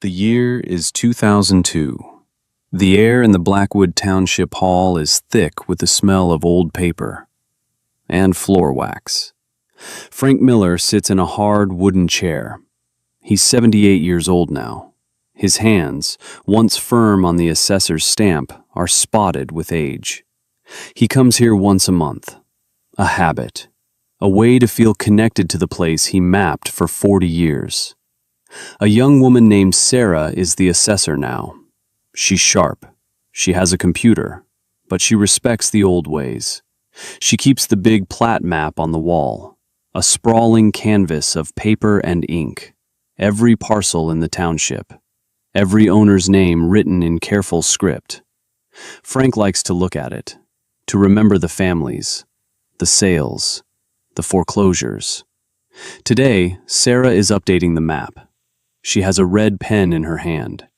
The year is 2002. The air in the Blackwood Township Hall is thick with the smell of old paper and floor wax. Frank Miller sits in a hard wooden chair. He's 78 years old now. His hands, once firm on the assessor's stamp, are spotted with age. He comes here once a month. A habit. A way to feel connected to the place he mapped for 40 years. A young woman named Sarah is the assessor now. She's sharp. She has a computer, but she respects the old ways. She keeps the big plat map on the wall, a sprawling canvas of paper and ink, every parcel in the township, every owner's name written in careful script. Frank likes to look at it, to remember the families, the sales, the foreclosures. Today, Sarah is updating the map. She has a red pen in her hand.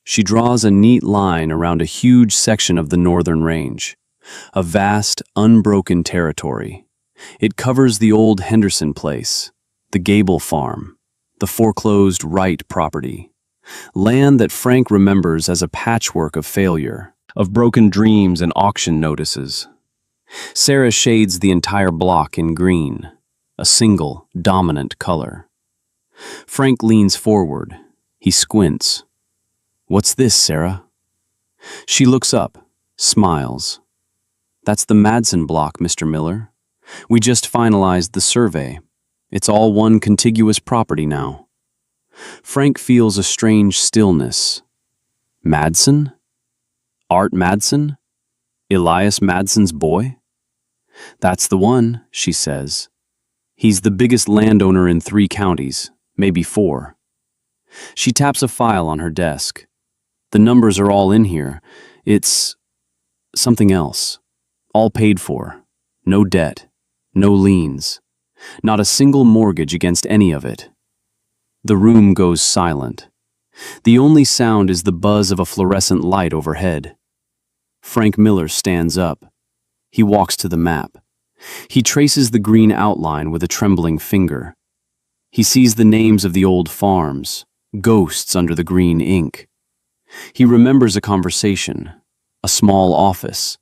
She draws a neat line around a huge section of the northern range, a vast, unbroken territory. It covers the old Henderson place, the Gable farm, the foreclosed Wright property, land that Frank remembers as a patchwork of failure, of broken dreams and auction notices. Sarah shades the entire block in green, a single, dominant color. Frank leans forward. He squints. "What's this, Sarah?" She looks up, smiles. "That's the Madsen block, Mr. Miller. We just finalized the survey. It's all one contiguous property now." Frank feels a strange stillness. Madsen? Art Madsen? Elias Madsen's boy? "That's the one," she says. "He's the biggest landowner in 3 counties. Maybe 4. She taps a file on her desk. The numbers are all in here. It's something else. All paid for. No debt. No liens. Not a single mortgage against any of it. The room goes silent. The only sound is the buzz of a fluorescent light overhead. Frank Miller stands up. He walks to the map. He traces the green outline with a trembling finger. He sees the names of the old farms, ghosts under the green ink. He remembers a conversation, a small office,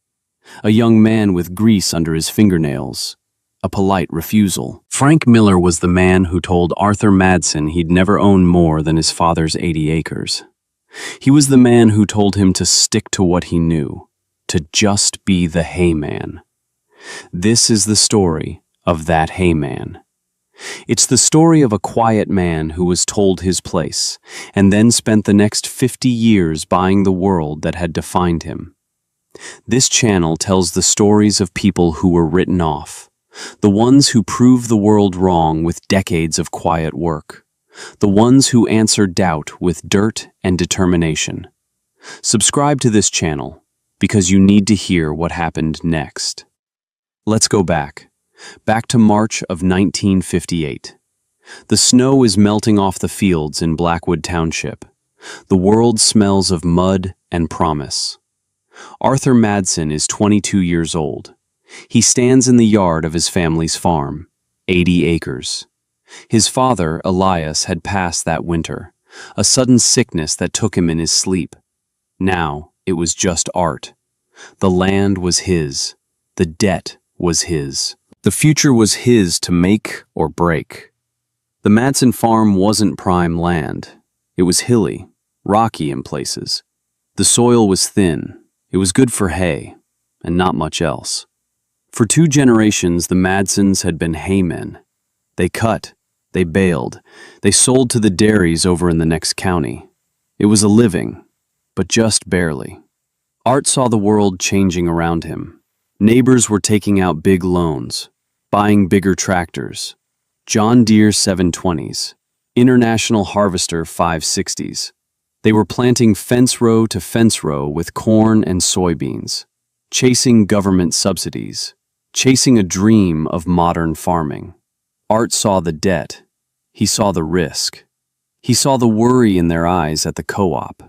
a young man with grease under his fingernails, a polite refusal. Frank Miller was the man who told Arthur Madsen he'd never own more than his father's 80 acres. He was the man who told him to stick to what he knew, to just be the hayman. This is the story of that hayman. It's the story of a quiet man who was told his place, and then spent the next 50 years buying the world that had defined him. This channel tells the stories of people who were written off, the ones who prove the world wrong with decades of quiet work, the ones who answer doubt with dirt and determination. Subscribe to this channel, because you need to hear what happened next. Let's go back to March of 1958. The snow is melting off the fields in Blackwood Township. The world smells of mud and promise. Arthur Madsen is 22 years old. He stands in the yard of his family's farm, 80 acres. His father, Elias, had passed that winter, a sudden sickness that took him in his sleep. Now it was just Art. The land was his. The debt was his. The future was his to make or break. The Madsen farm wasn't prime land. It was hilly, rocky in places. The soil was thin. It was good for hay, and not much else. For 2 generations, the Madsens had been haymen. They cut, they baled, they sold to the dairies over in the next county. It was a living, but just barely. Art saw the world changing around him. Neighbors were taking out big loans, buying bigger tractors, John Deere 720s, International Harvester 560s. They were planting fence row to fence row with corn and soybeans, chasing government subsidies, chasing a dream of modern farming. Art saw the debt. He saw the risk. He saw the worry in their eyes at the co-op.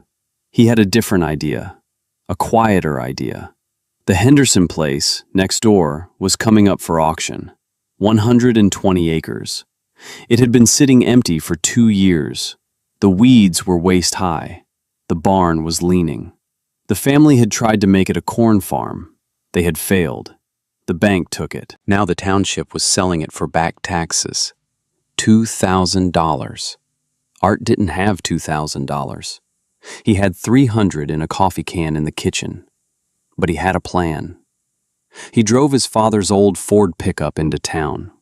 He had a different idea, a quieter idea. The Henderson place, next door, was coming up for auction. 120 acres. It had been sitting empty for 2 years. The weeds were waist-high. The barn was leaning. The family had tried to make it a corn farm. They had failed. The bank took it. Now the township was selling it for back taxes. $2,000. Art didn't have $2,000. He had $300 in a coffee can in the kitchen. But he had a plan. He drove his father's old Ford pickup into town.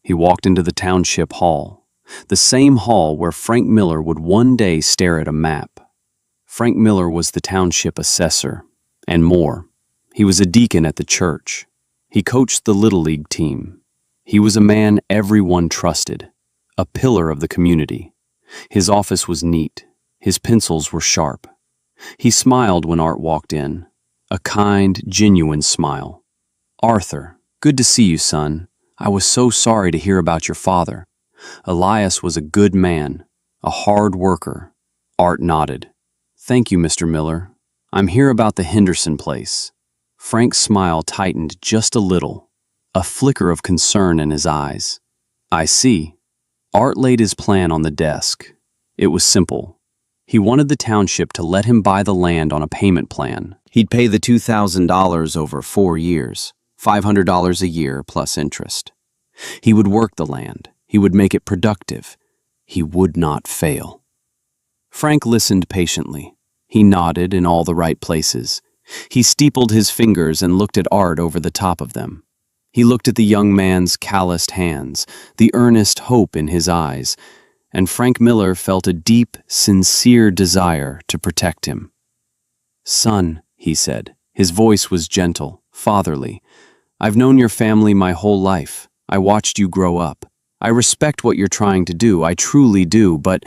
He walked into the township hall, the same hall where Frank Miller would one day stare at a map. Frank Miller was the township assessor, and more. He was a deacon at the church. He coached the Little League team. He was a man everyone trusted, a pillar of the community. His office was neat. His pencils were sharp. He smiled when Art walked in, a kind, genuine smile. "Arthur, good to see you, son. I was so sorry to hear about your father. Elias was a good man, a hard worker." Art nodded. "Thank you, Mr. Miller. I'm here about the Henderson place." Frank's smile tightened just a little, a flicker of concern in his eyes. "I see." Art laid his plan on the desk. It was simple. He wanted the township to let him buy the land on a payment plan. He'd pay the $2,000 over 4 years, $500 a year plus interest. He would work the land. He would make it productive. He would not fail. Frank listened patiently. He nodded in all the right places. He steepled his fingers and looked at Art over the top of them. He looked at the young man's calloused hands, the earnest hope in his eyes, and Frank Miller felt a deep, sincere desire to protect him. "Son," he said. His voice was gentle, fatherly. "I've known your family my whole life. I watched you grow up. I respect what you're trying to do, I truly do, but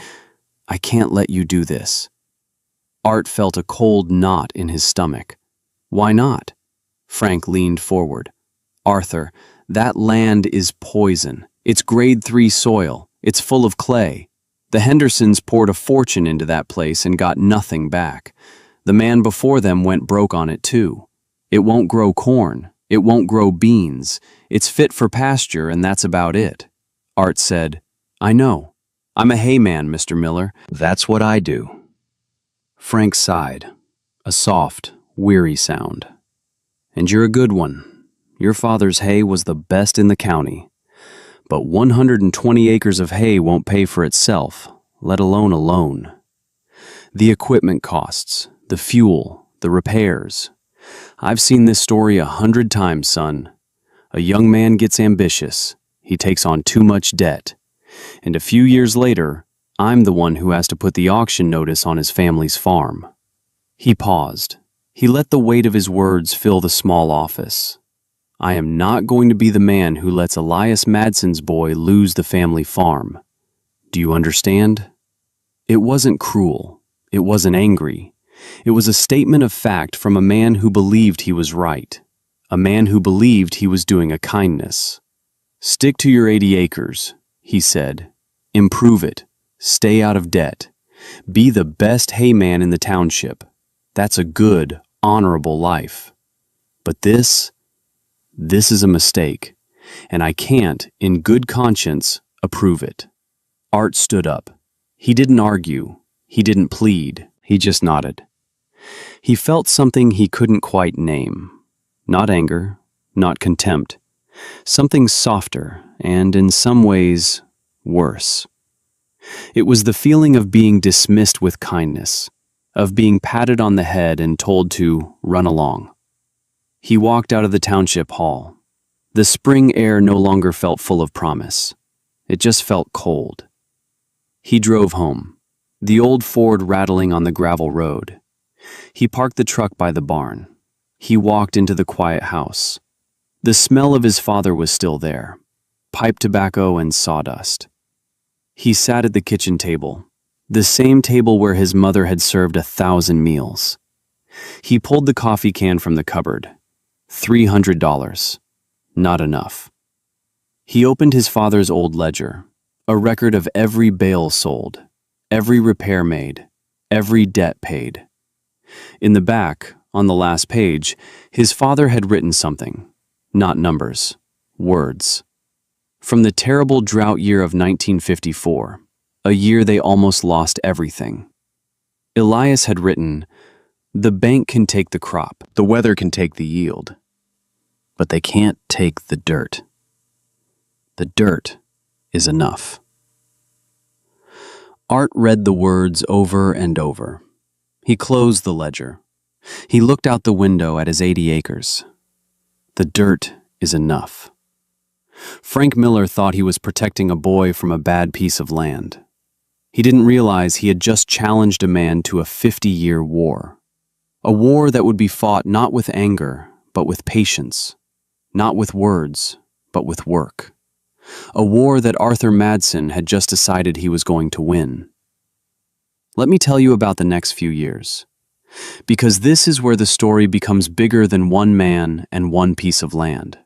I can't let you do this." Art felt a cold knot in his stomach. "Why not?" Frank leaned forward. "Arthur, that land is poison. It's grade 3 soil. It's full of clay. The Hendersons poured a fortune into that place and got nothing back. The man before them went broke on it too. It won't grow corn. It won't grow beans. It's fit for pasture, and that's about it." Art said, "I know. I'm a hayman, Mr. Miller. That's what I do." Frank sighed, a soft, weary sound. "And you're a good one. Your father's hay was the best in the county. But 120 acres of hay won't pay for itself, let alone a loan. The equipment costs, the fuel, the repairs. I've seen this story 100 times, son. A young man gets ambitious. He takes on too much debt. And a few years later, I'm the one who has to put the auction notice on his family's farm." He paused. He let the weight of his words fill the small office. "I am not going to be the man who lets Elias Madson's boy lose the family farm. Do you understand?" It wasn't cruel. It wasn't angry. It was a statement of fact from a man who believed he was right, a man who believed he was doing a kindness. "Stick to your 80 acres, he said. "Improve it. Stay out of debt. Be the best hayman in the township. That's a good, honorable life. But this is a mistake, and I can't, in good conscience, approve it." Art stood up. He didn't argue. He didn't plead. He just nodded. He felt something he couldn't quite name. Not anger, not contempt. Something softer, and in some ways, worse. It was the feeling of being dismissed with kindness, of being patted on the head and told to run along. He walked out of the township hall. The spring air no longer felt full of promise. It just felt cold. He drove home, the old Ford rattling on the gravel road. He parked the truck by the barn. He walked into the quiet house. The smell of his father was still there, pipe tobacco and sawdust. He sat at the kitchen table, the same table where his mother had served 1,000 meals. He pulled the coffee can from the cupboard. $300. Not enough. He opened his father's old ledger, a record of every bale sold, every repair made, every debt paid. In the back, on the last page, his father had written something, not numbers, words. From the terrible drought year of 1954, a year they almost lost everything. Elias had written, "The bank can take the crop, the weather can take the yield, but they can't take the dirt. The dirt is enough." Art read the words over and over. He closed the ledger. He looked out the window at his 80 acres. The dirt is enough. Frank Miller thought he was protecting a boy from a bad piece of land. He didn't realize he had just challenged a man to a 50-year war. A war that would be fought not with anger, but with patience. Not with words, but with work. A war that Arthur Madsen had just decided he was going to win. Let me tell you about the next few years. Because this is where the story becomes bigger than one man and one piece of land.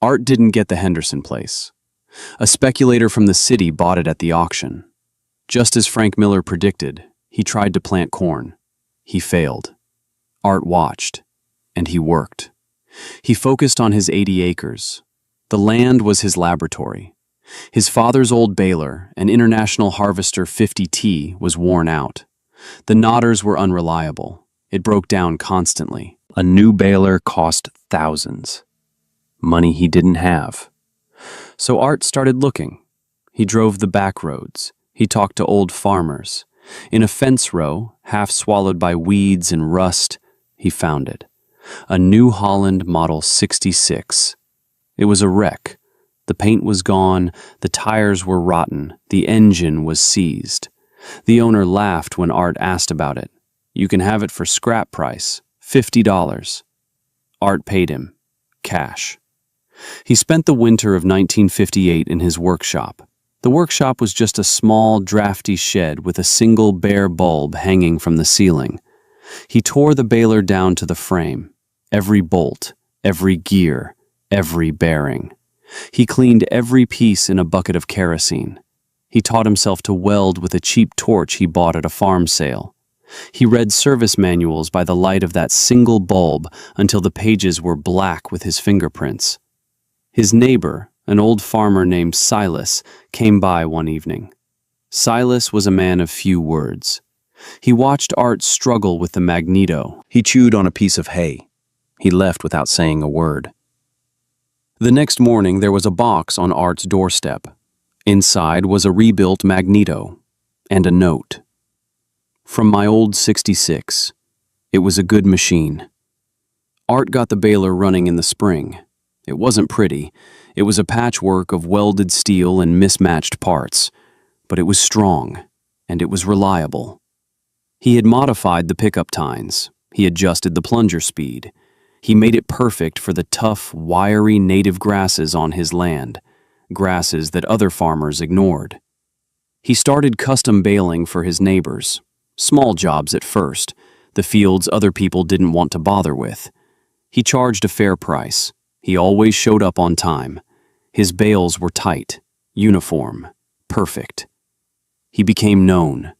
Art didn't get the Henderson place. A speculator from the city bought it at the auction. Just as Frank Miller predicted, he tried to plant corn. He failed. Art watched, and he worked. He focused on his 80 acres. The land was his laboratory. His father's old baler, an International Harvester 50T, was worn out. The knotters were unreliable. It broke down constantly. A new baler cost thousands. Money he didn't have. So Art started looking. He drove the back roads. He talked to old farmers. In a fence row, half swallowed by weeds and rust, he found it. A New Holland Model 66. It was a wreck. The paint was gone, the tires were rotten, the engine was seized. The owner laughed when Art asked about it. "You can have it for scrap price, $50. Art paid him, cash. He spent the winter of 1958 in his workshop. The workshop was just a small, drafty shed with a single bare bulb hanging from the ceiling. He tore the baler down to the frame, every bolt, every gear, every bearing. He cleaned every piece in a bucket of kerosene. He taught himself to weld with a cheap torch he bought at a farm sale. He read service manuals by the light of that single bulb until the pages were black with his fingerprints. His neighbor, an old farmer named Silas, came by one evening. Silas was a man of few words. He watched Art struggle with the magneto. He chewed on a piece of hay. He left without saying a word. The next morning there was a box on Art's doorstep. Inside was a rebuilt magneto and a note. From my old 66. It was a good machine. Art got the baler running in the spring. It wasn't pretty. It was a patchwork of welded steel and mismatched parts. But it was strong, and it was reliable. He had modified the pickup tines. He adjusted the plunger speed. He made it perfect for the tough, wiry native grasses on his land, grasses that other farmers ignored. He started custom baling for his neighbors. Small jobs at first, the fields other people didn't want to bother with. He charged a fair price. He always showed up on time. His bales were tight, uniform, perfect. He became known,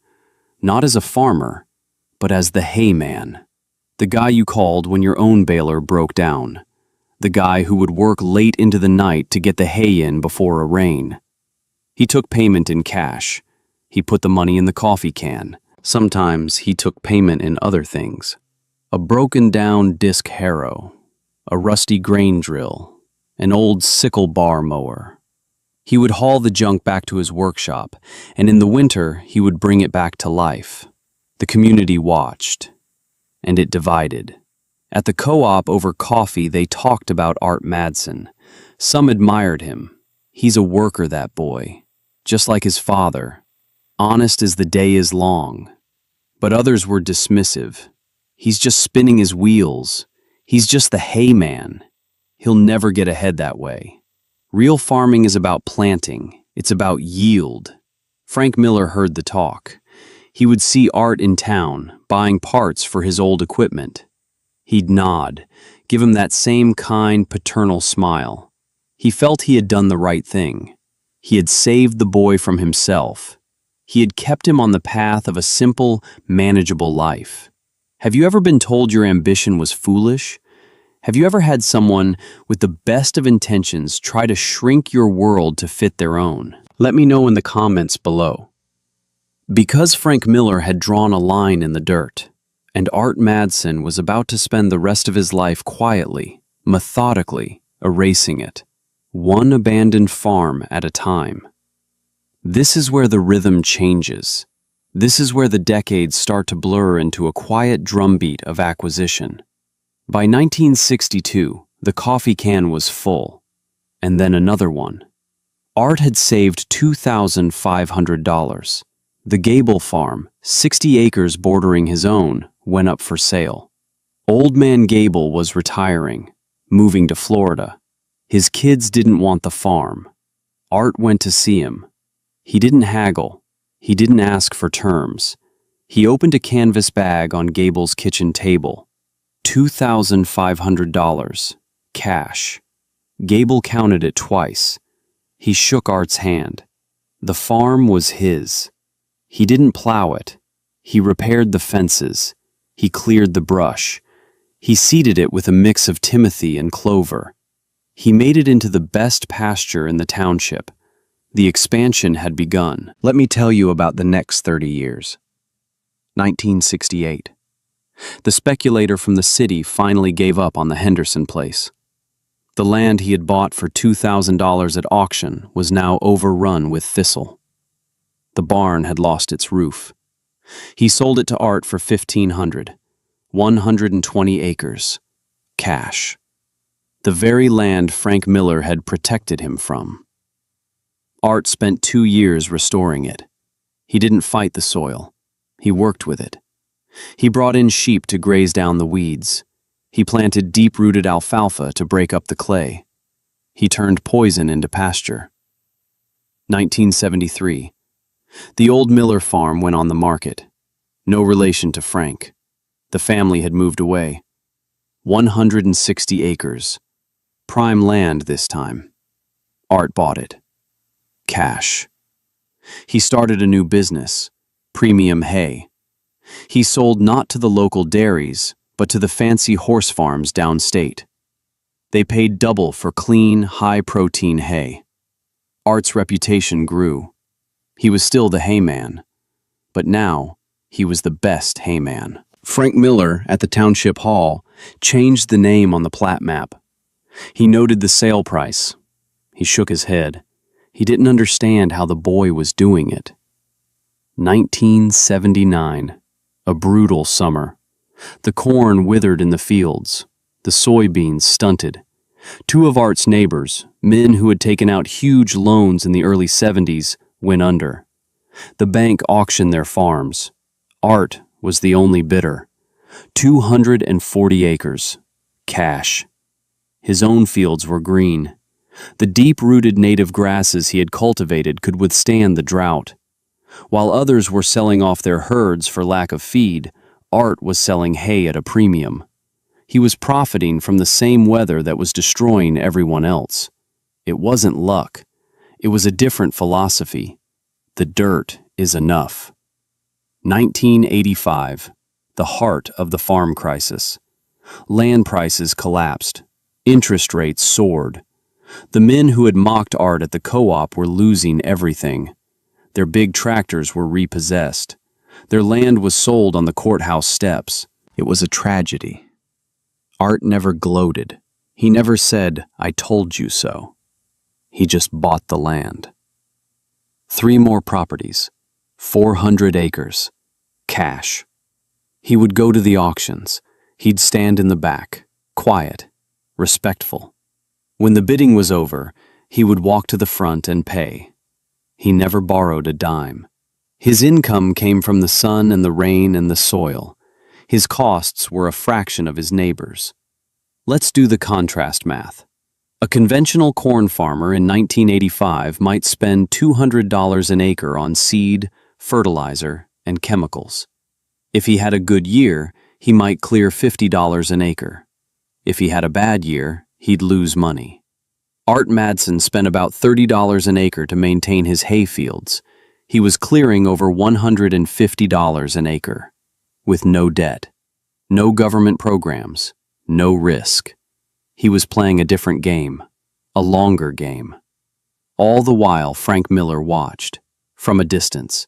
not as a farmer, but as the hay man, the guy you called when your own baler broke down, the guy who would work late into the night to get the hay in before a rain. He took payment in cash. He put the money in the coffee can. Sometimes he took payment in other things. A broken-down disc harrow, a rusty grain drill, an old sickle bar mower. He would haul the junk back to his workshop, and in the winter he would bring it back to life. The community watched, and it divided. At the co-op over coffee they talked about Art Madsen. Some admired him. He's a worker, that boy, just like his father. Honest as the day is long. But others were dismissive. He's just spinning his wheels. He's just the hay man. He'll never get ahead that way. Real farming is about planting. It's about yield. Frank Miller heard the talk. He would see Art in town, buying parts for his old equipment. He'd nod, give him that same kind, paternal smile. He felt he had done the right thing. He had saved the boy from himself. He had kept him on the path of a simple, manageable life. Have you ever been told your ambition was foolish? Have you ever had someone with the best of intentions try to shrink your world to fit their own? Let me know in the comments below. Because Frank Miller had drawn a line in the dirt, and Art Madsen was about to spend the rest of his life quietly, methodically, erasing it, one abandoned farm at a time. This is where the rhythm changes. This is where the decades start to blur into a quiet drumbeat of acquisition. By 1962, the coffee can was full, and then another one. Art had saved $2,500. The Gable farm, 60 acres bordering his own, went up for sale. Old man Gable was retiring, moving to Florida. His kids didn't want the farm. Art went to see him. He didn't haggle. He didn't ask for terms. He opened a canvas bag on Gable's kitchen table. $2,500, cash. Gable counted it twice. He shook Art's hand. The farm was his. He didn't plow it. He repaired the fences. He cleared the brush. He seeded it with a mix of timothy and clover. He made it into the best pasture in the township. The expansion had begun. Let me tell you about the next 30 years. 1968. The speculator from the city finally gave up on the Henderson place. The land he had bought for $2,000 at auction was now overrun with thistle. The barn had lost its roof. He sold it to Art for $1,500, 120 acres, cash. The very land Frank Miller had protected him from. Art spent 2 years restoring it. He didn't fight the soil. He worked with it. He brought in sheep to graze down the weeds. He planted deep-rooted alfalfa to break up the clay. He turned poison into pasture. 1973. The old Miller farm went on the market. No relation to Frank. The family had moved away. 160 acres. Prime land this time. Art bought it. Cash. He started a new business, premium hay. He sold not to the local dairies, but to the fancy horse farms downstate. They paid double for clean, high-protein hay. Art's reputation grew. He was still the hayman, but now he was the best hayman. Frank Miller, at the Township Hall, changed the name on the plat map. He noted the sale price. He shook his head. He didn't understand how the boy was doing it. 1979. A brutal summer. The corn withered in the fields. The soybeans stunted. 2 of Art's neighbors, men who had taken out huge loans in the early 70s, went under. The bank auctioned their farms. Art was the only bidder. 240 acres. Cash. His own fields were green. The deep-rooted native grasses he had cultivated could withstand the drought. While others were selling off their herds for lack of feed, Art was selling hay at a premium. He was profiting from the same weather that was destroying everyone else. It wasn't luck. It was a different philosophy. The dirt is enough. 1985. The heart of the farm crisis. Land prices collapsed. Interest rates soared. The men who had mocked Art at the co-op were losing everything. Their big tractors were repossessed. Their land was sold on the courthouse steps. It was a tragedy. Art never gloated. He never said, "I told you so." He just bought the land. 3 more properties, 400 acres, cash. He would go to the auctions. He'd stand in the back, quiet, respectful. When the bidding was over, he would walk to the front and pay. He never borrowed a dime. His income came from the sun and the rain and the soil. His costs were a fraction of his neighbors. Let's do the contrast math. A conventional corn farmer in 1985 might spend $200 an acre on seed, fertilizer, and chemicals. If he had a good year, he might clear $50 an acre. If he had a bad year, he'd lose money. Art Madsen spent about $30 an acre to maintain his hay fields. He was clearing over $150 an acre, with no debt, no government programs, no risk. He was playing a different game, a longer game. All the while, Frank Miller watched, from a distance.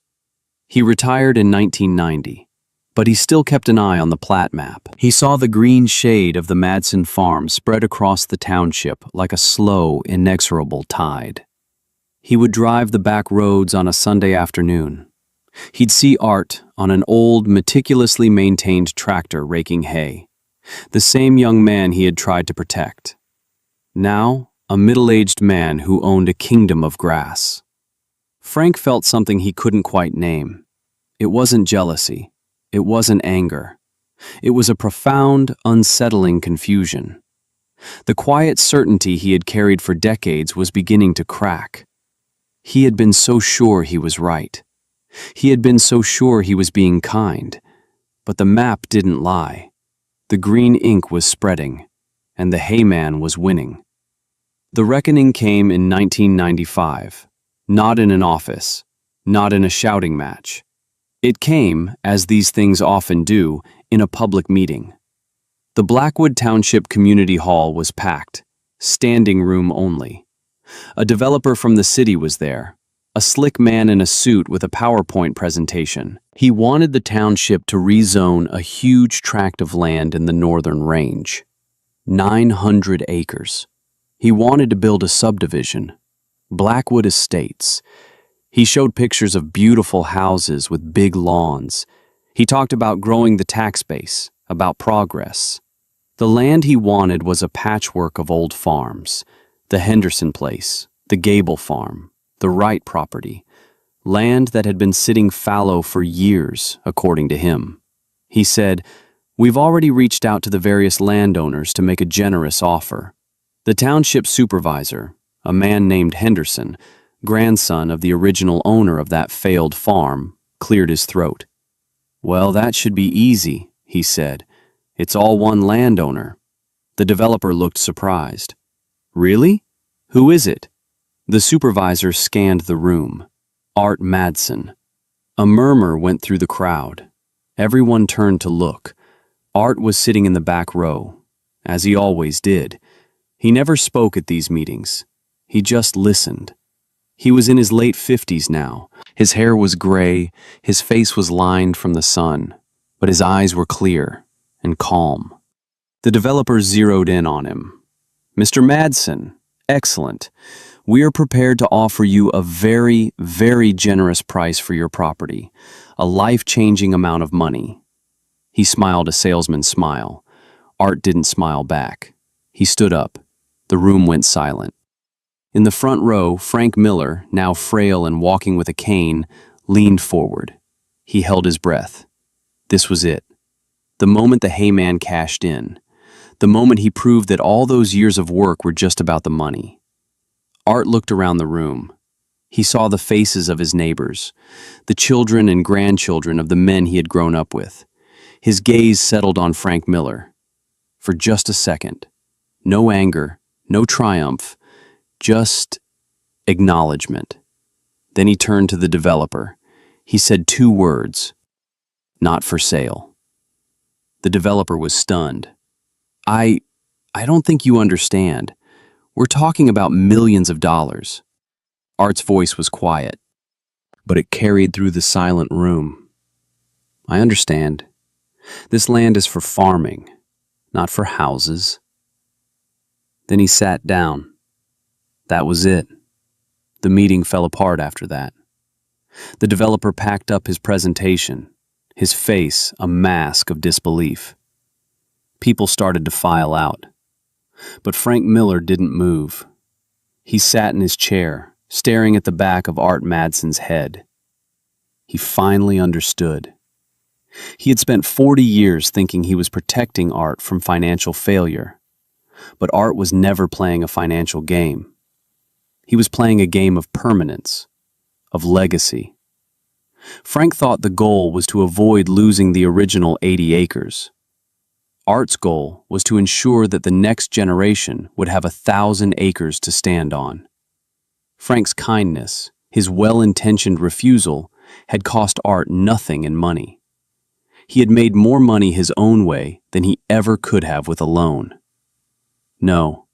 He retired in 1990, but he still kept an eye on the plat map. He saw the green shade of the Madsen farm spread across the township like a slow, inexorable tide. He would drive the back roads on a Sunday afternoon. He'd see Art on an old, meticulously maintained tractor raking hay, the same young man he had tried to protect. Now, a middle-aged man who owned a kingdom of grass. Frank felt something he couldn't quite name. It wasn't jealousy. It wasn't anger. It was a profound, unsettling confusion. The quiet certainty he had carried for decades was beginning to crack. He had been so sure he was right. He had been so sure he was being kind. But the map didn't lie. The green ink was spreading, and the hayman was winning. The reckoning came in 1995, not in an office, not in a shouting match. It came, as these things often do, in a public meeting. The Blackwood Township Community Hall was packed, standing room only. A developer from the city was there, a slick man in a suit with a PowerPoint presentation. He wanted the township to rezone a huge tract of land in the northern range. 900 acres. He wanted to build a subdivision, Blackwood Estates. He showed pictures of beautiful houses with big lawns. He talked about growing the tax base, about progress. The land he wanted was a patchwork of old farms. The Henderson Place, the Gable Farm, the Wright property, land that had been sitting fallow for years, according to him. He said, "We've already reached out to the various landowners to make a generous offer." The township supervisor, a man named Henderson, grandson of the original owner of that failed farm, cleared his throat. "Well, that should be easy," he said. "It's all one landowner." The developer looked surprised. "Really? Who is it?" The supervisor scanned the room. Art Madsen. A murmur went through the crowd. Everyone turned to look. Art was sitting in the back row, as he always did. He never spoke at these meetings. He just listened. He was in his late 50s now. His hair was gray, his face was lined from the sun, but his eyes were clear and calm. The developer zeroed in on him. "Mr. Madsen, excellent. We are prepared to offer you a very, very generous price for your property, a life-changing amount of money." He smiled a salesman's smile. Art didn't smile back. He stood up. The room went silent. In the front row, Frank Miller, now frail and walking with a cane, leaned forward. He held his breath. This was it. The moment the hayman cashed in. The moment he proved that all those years of work were just about the money. Art looked around the room. He saw the faces of his neighbors, the children and grandchildren of the men he had grown up with. His gaze settled on Frank Miller. For just a second. No anger, no triumph, just acknowledgement. Then he turned to the developer. He said 2 words, "Not for sale." The developer was stunned. I don't think you understand. We're talking about millions of dollars." Art's voice was quiet, but it carried through the silent room. "I understand. This land is for farming, not for houses." Then he sat down. That was it. The meeting fell apart after that. The developer packed up his presentation, his face a mask of disbelief. People started to file out. But Frank Miller didn't move. He sat in his chair, staring at the back of Art Madsen's head. He finally understood. He had spent 40 years thinking he was protecting Art from financial failure. But Art was never playing a financial game. He was playing a game of permanence, of legacy. Frank thought the goal was to avoid losing the original 80 acres. Art's goal was to ensure that the next generation would have 1,000 acres to stand on. Frank's kindness, his well-intentioned refusal, had cost Art nothing in money. He had made more money his own way than he ever could have with a loan. No,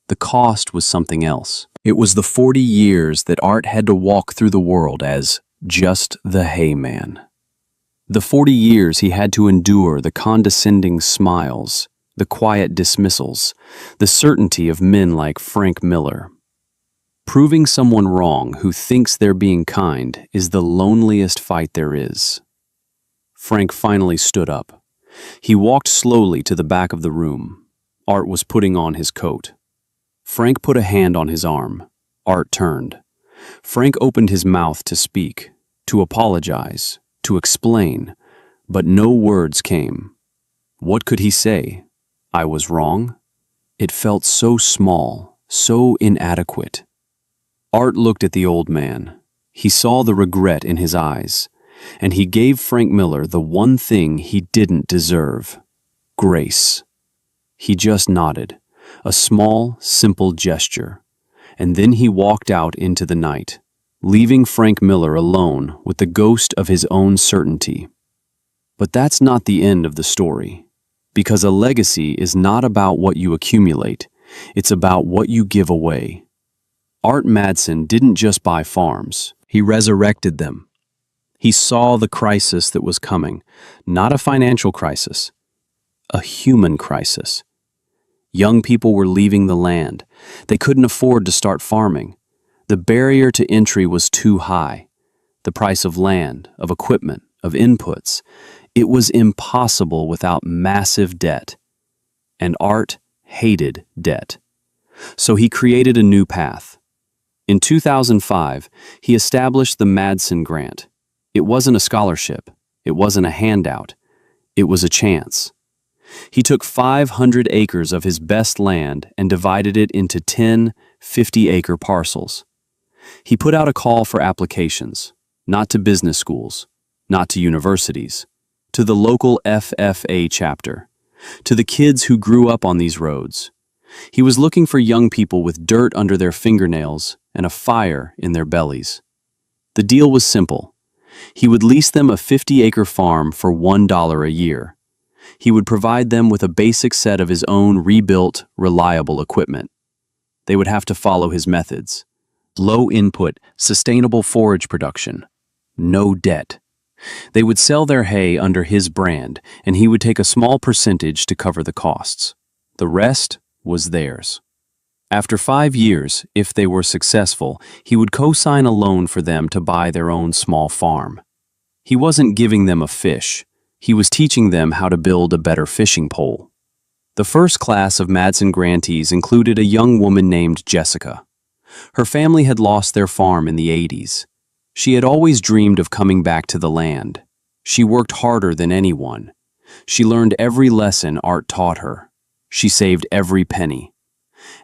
the cost was something else. It was the 40 years that Art had to walk through the world as just the hay man. The 40 years he had to endure the condescending smiles, the quiet dismissals, the certainty of men like Frank Miller. Proving someone wrong who thinks they're being kind is the loneliest fight there is. Frank finally stood up. He walked slowly to the back of the room. Art was putting on his coat. Frank put a hand on his arm. Art turned. Frank opened his mouth to speak, to apologize, to explain, but no words came. What could he say? I was wrong? It felt so small, so inadequate. Art looked at the old man. He saw the regret in his eyes, and he gave Frank Miller the one thing he didn't deserve: grace. He just nodded, a small, simple gesture, and then he walked out into the night, leaving Frank Miller alone with the ghost of his own certainty. But that's not the end of the story, because a legacy is not about what you accumulate, it's about what you give away. Art Madsen didn't just buy farms, he resurrected them. He saw the crisis that was coming, not a financial crisis, a human crisis. Young people were leaving the land. They couldn't afford to start farming. The barrier to entry was too high. The price of land, of equipment, of inputs. It was impossible without massive debt. And Art hated debt. So he created a new path. In 2005, he established the Madsen Grant. It wasn't a scholarship. It wasn't a handout. It was a chance. He took 500 acres of his best land and divided it into 10 50-acre parcels. He put out a call for applications, not to business schools, not to universities, to the local FFA chapter, to the kids who grew up on these roads. He was looking for young people with dirt under their fingernails and a fire in their bellies. The deal was simple. He would lease them a 50-acre farm for $1 a year. He would provide them with a basic set of his own rebuilt, reliable equipment. They would have to follow his methods. Low input, sustainable forage production. No debt. They would sell their hay under his brand, and he would take a small percentage to cover the costs. The rest was theirs. After 5 years, if they were successful, he would co-sign a loan for them to buy their own small farm. He wasn't giving them a fish. He was teaching them how to build a better fishing pole. The first class of Madsen grantees included a young woman named Jessica. Her family had lost their farm in the 80s. She had always dreamed of coming back to the land. She worked harder than anyone. She learned every lesson Art taught her. She saved every penny.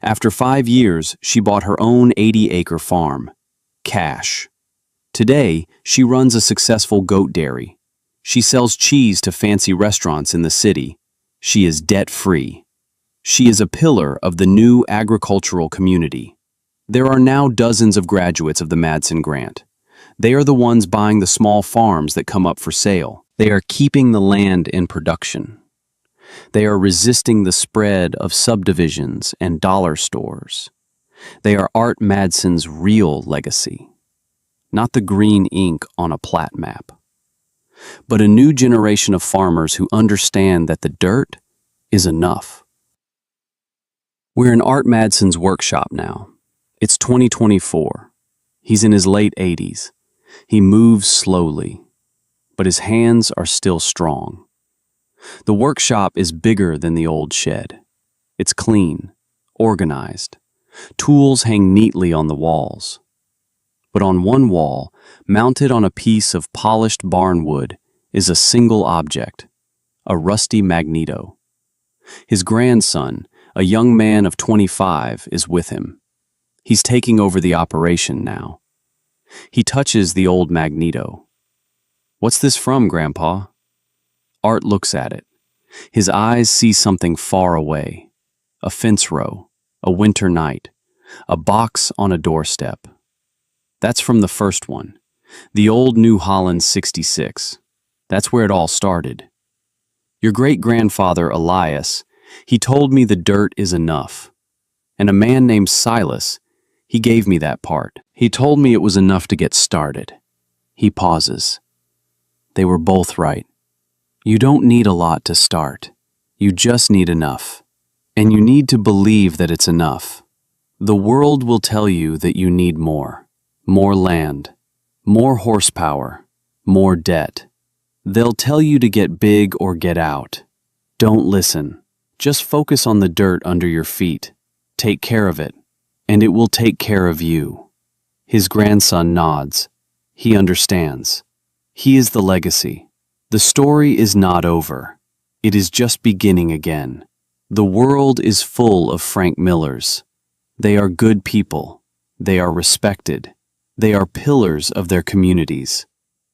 After 5 years, she bought her own 80-acre farm. Cash. Today, she runs a successful goat dairy. She sells cheese to fancy restaurants in the city. She is debt-free. She is a pillar of the new agricultural community. There are now dozens of graduates of the Madsen Grant. They are the ones buying the small farms that come up for sale. They are keeping the land in production. They are resisting the spread of subdivisions and dollar stores. They are Art Madsen's real legacy. Not the green ink on a plat map, but a new generation of farmers who understand that the dirt is enough. We're in Art Madsen's workshop now. It's 2024. He's in his late 80s. He moves slowly, but his hands are still strong. The workshop is bigger than the old shed. It's clean, organized. Tools hang neatly on the walls. But on one wall, mounted on a piece of polished barnwood, is a single object, a rusty magneto. His grandson, a young man of 25, is with him. He's taking over the operation now. He touches the old magneto. "What's this from, Grandpa?" Art looks at it. His eyes see something far away. A fence row, a winter night, a box on a doorstep. That's from the first one, the old New Holland 66. That's where it all started. Your great-grandfather, Elias, he told me the dirt is enough. And a man named Silas, he gave me that part. He told me it was enough to get started. He pauses. They were both right. You don't need a lot to start. You just need enough. And you need to believe that it's enough. The world will tell you that you need more. More land. More horsepower. More debt. They'll tell you to get big or get out. Don't listen. Just focus on the dirt under your feet. Take care of it, and it will take care of you. His grandson nods. He understands. He is the legacy. The story is not over. It is just beginning again. The world is full of Frank Millers. They are good people. They are respected. They are pillars of their communities.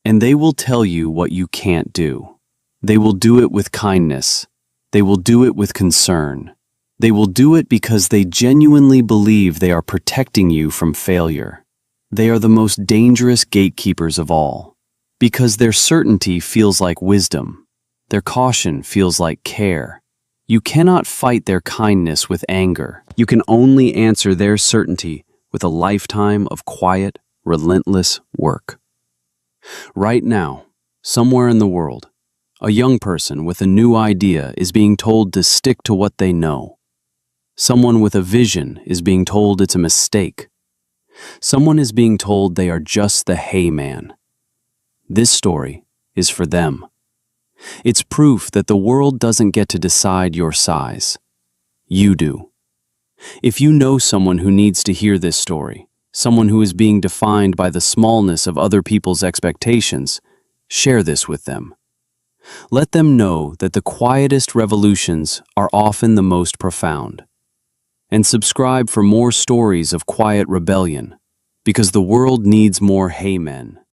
And they will tell you what you can't do. They will do it with kindness. They will do it with concern. They will do it because they genuinely believe they are protecting you from failure. They are the most dangerous gatekeepers of all, because their certainty feels like wisdom. Their caution feels like care. You cannot fight their kindness with anger. You can only answer their certainty with a lifetime of quiet, relentless work. Right now, somewhere in the world, a young person with a new idea is being told to stick to what they know. Someone with a vision is being told it's a mistake. Someone is being told they are just the hay man. This story is for them. It's proof that the world doesn't get to decide your size. You do. If you know someone who needs to hear this story, someone who is being defined by the smallness of other people's expectations, share this with them. Let them know that the quietest revolutions are often the most profound. And subscribe for more stories of quiet rebellion, because the world needs more hay men.